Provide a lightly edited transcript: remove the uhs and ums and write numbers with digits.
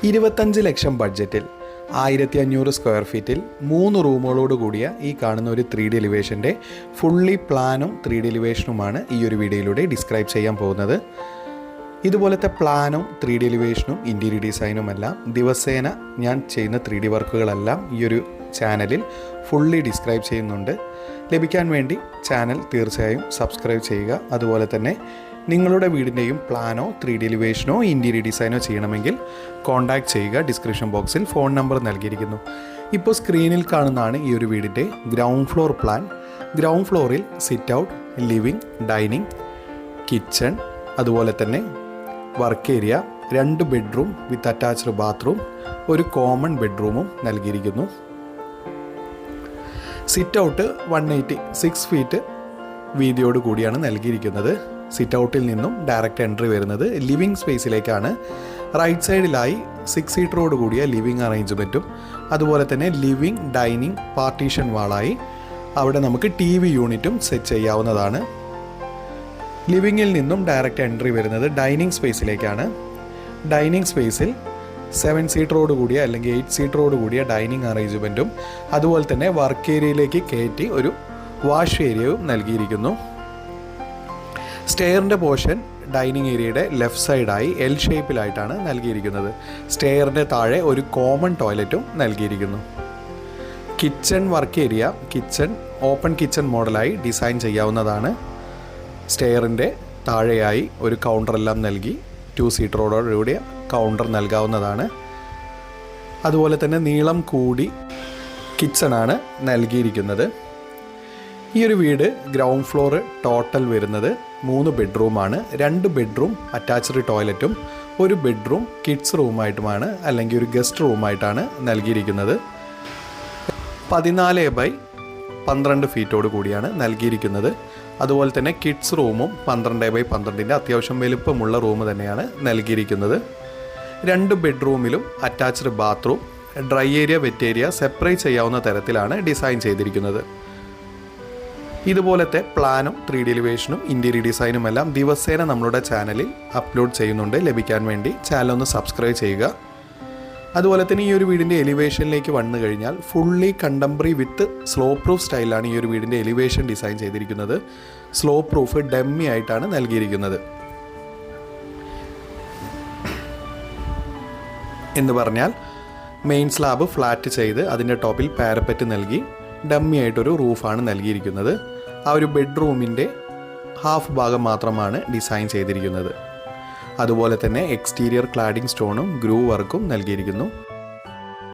25 ലക്ഷം ബഡ്ജറ്റിൽ 1500 സ്ക്വയർ ഫീറ്റിൽ 3 റൂമുകളോട് കൂടിയ ഈ കാണുന്ന ഒരു 3D എലിവേഷൻ്റെ ഫുള്ളി പ്ലാനും 3D എലിവേഷനുമാണ് ഈ ഒരു വീഡിയോയിലൂടെ ഡിസ്ക്രൈബ് ചെയ്യാൻ പോകുന്നത്. ഇതുപോലത്തെ പ്ലാനും 3D എലിവേഷനും ഇൻറ്റീരിയർ ഡിസൈനുമെല്ലാം ദിവസേന ഞാൻ ചെയ്യുന്ന 3D വർക്കുകളെല്ലാം ഈ ഒരു ചാനലിൽ ഫുള്ളി ഡിസ്ക്രൈബ് ചെയ്യുന്നുണ്ട്. ലഭിക്കാൻ വേണ്ടി ചാനൽ തീർച്ചയായും സബ്സ്ക്രൈബ് ചെയ്യുക. അതുപോലെ തന്നെ നിങ്ങളുടെ വീടിൻ്റെയും പ്ലാനോ 3D എലിവേഷനോ ഇൻറ്റീരിയർ ഡിസൈനോ ചെയ്യണമെങ്കിൽ കോൺടാക്റ്റ് ചെയ്യുക. ഡിസ്ക്രിപ്ഷൻ ബോക്സിൽ ഫോൺ നമ്പർ നൽകിയിരിക്കുന്നു. ഇപ്പോൾ സ്ക്രീനിൽ കാണുന്നതാണ് ഈ ഒരു വീടിൻ്റെ ഗ്രൗണ്ട് ഫ്ലോർ പ്ലാൻ. ഗ്രൗണ്ട് ഫ്ലോറിൽ sit out, living, dining, kitchen, അതുപോലെ തന്നെ work area, 2 bedroom with attached bathroom, ഒരു കോമൺ ബെഡ്റൂമും നൽകിയിരിക്കുന്നു. സിറ്റ് ഔട്ട് 186 ഫീറ്റ് വീതിയോട് കൂടിയാണ് നൽകിയിരിക്കുന്നത്. സിറ്റ് ഔട്ടിൽ നിന്നും ഡയറക്റ്റ് എൻട്രി വരുന്നത് ലിവിങ് സ്പേസിലേക്കാണ്. റൈറ്റ് സൈഡിലായി 6 സീറ്ററോട് കൂടിയ ലിവിങ് അറേഞ്ച്മെൻറ്റും അതുപോലെ തന്നെ ലിവിങ്, ഡൈനിങ്, പാർട്ടീഷൻ വാളായി അവിടെ നമുക്ക് TV യൂണിറ്റും സെറ്റ് ചെയ്യാവുന്നതാണ്. ലിവിങ്ങിൽ നിന്നും ഡയറക്റ്റ് എൻട്രി വരുന്നത് ഡൈനിങ് സ്പേസിലേക്കാണ്. ഡൈനിങ് സ്പേസിൽ 7 സീറ്ററോട് കൂടിയ അല്ലെങ്കിൽ 8 സീറ്ററോട് കൂടിയ ഡൈനിങ് അറേഞ്ച്മെൻറ്റും അതുപോലെ തന്നെ വർക്ക് ഏരിയയിലേക്ക് കയറ്റി ഒരു വാഷ് ഏരിയയും നൽകിയിരിക്കുന്നു. സ്റ്റെയറിൻ്റെ പോർഷൻ ഡൈനിങ് ഏരിയയുടെ ലെഫ്റ്റ് സൈഡായി L ഷേപ്പിലായിട്ടാണ് നൽകിയിരിക്കുന്നത്. സ്റ്റെയറിൻ്റെ താഴെ ഒരു കോമൺ ടോയ്ലറ്റും നൽകിയിരിക്കുന്നു. Kitchen work area open kitchen മോഡലായി ഡിസൈൻ ചെയ്യാവുന്നതാണ്. സ്റ്റെയറിൻ്റെ താഴെയായി ഒരു കൗണ്ടറെല്ലാം നൽകി 2 സീറ്ററോടുകൂടിയ കൗണ്ടർ നൽകാവുന്നതാണ്. അതുപോലെ തന്നെ നീളം കൂടി കിച്ചണാണ് നൽകിയിരിക്കുന്നത്. ഈ ഒരു വീട് ഗ്രൗണ്ട് ഫ്ലോർ ടോട്ടൽ വരുന്നത് 3 ബെഡ്റൂമാണ്. 2 ബെഡ്റൂം അറ്റാച്ച്ഡ് ടോയ്ലറ്റും 1 ബെഡ്റൂം കിഡ്സ് റൂമായിട്ടുമാണ് അല്ലെങ്കിൽ ഒരു ഗസ്റ്റ് റൂമായിട്ടാണ് നൽകിയിരിക്കുന്നത്. 14x12 ഫീറ്റോട് കൂടിയാണ് നൽകിയിരിക്കുന്നത്. അതുപോലെ തന്നെ കിഡ്സ് റൂമും 12x12 അത്യാവശ്യം വലുപ്പമുള്ള റൂം തന്നെയാണ് നൽകിയിരിക്കുന്നത്. 2 ബെഡ്റൂമിലും attached bathroom, dry area, wet area separate ചെയ്യാവുന്ന തരത്തിലാണ് ഡിസൈൻ ചെയ്തിരിക്കുന്നത്. ഇതുപോലത്തെ പ്ലാനും 3D എലിവേഷനും ഇൻറ്റീരിയർ ഡിസൈനും എല്ലാം ദിവസേന നമ്മളുടെ ചാനലിൽ അപ്ലോഡ് ചെയ്യുന്നുണ്ട്. ലഭിക്കാൻ വേണ്ടി ചാനൽ ഒന്ന് സബ്സ്ക്രൈബ് ചെയ്യുക. അതുപോലെ തന്നെ ഈ ഒരു വീടിൻ്റെ എലിവേഷനിലേക്ക് വന്നു കഴിഞ്ഞാൽ ഫുള്ളി കണ്ടംപററി വിത്ത് സ്ലോ പ്രൂഫ് സ്റ്റൈലാണ് ഈ ഒരു വീടിൻ്റെ എലിവേഷൻ ഡിസൈൻ ചെയ്തിരിക്കുന്നത്. സ്ലോ പ്രൂഫ് ഡമ്മി ആയിട്ടാണ് നൽകിയിരിക്കുന്നത്. എന്ന് പറഞ്ഞാൽ മെയിൻ സ്ലാബ് ഫ്ലാറ്റ് ചെയ്ത് അതിൻ്റെ ടോപ്പിൽ പാരപ്പറ്റ് നൽകി ഡമ്മി ആയിട്ടൊരു റൂഫാണ് നൽകിയിരിക്കുന്നത്. ആ ഒരു ബെഡ്റൂമിൻ്റെ ഹാഫ് ഭാഗം മാത്രമാണ് ഡിസൈൻ ചെയ്തിരിക്കുന്നത്. അതുപോലെ തന്നെ എക്സ്റ്റീരിയർ ക്ലാഡിംഗ് സ്റ്റോണും ഗ്രൂ വർക്കും നൽകിയിരിക്കുന്നു.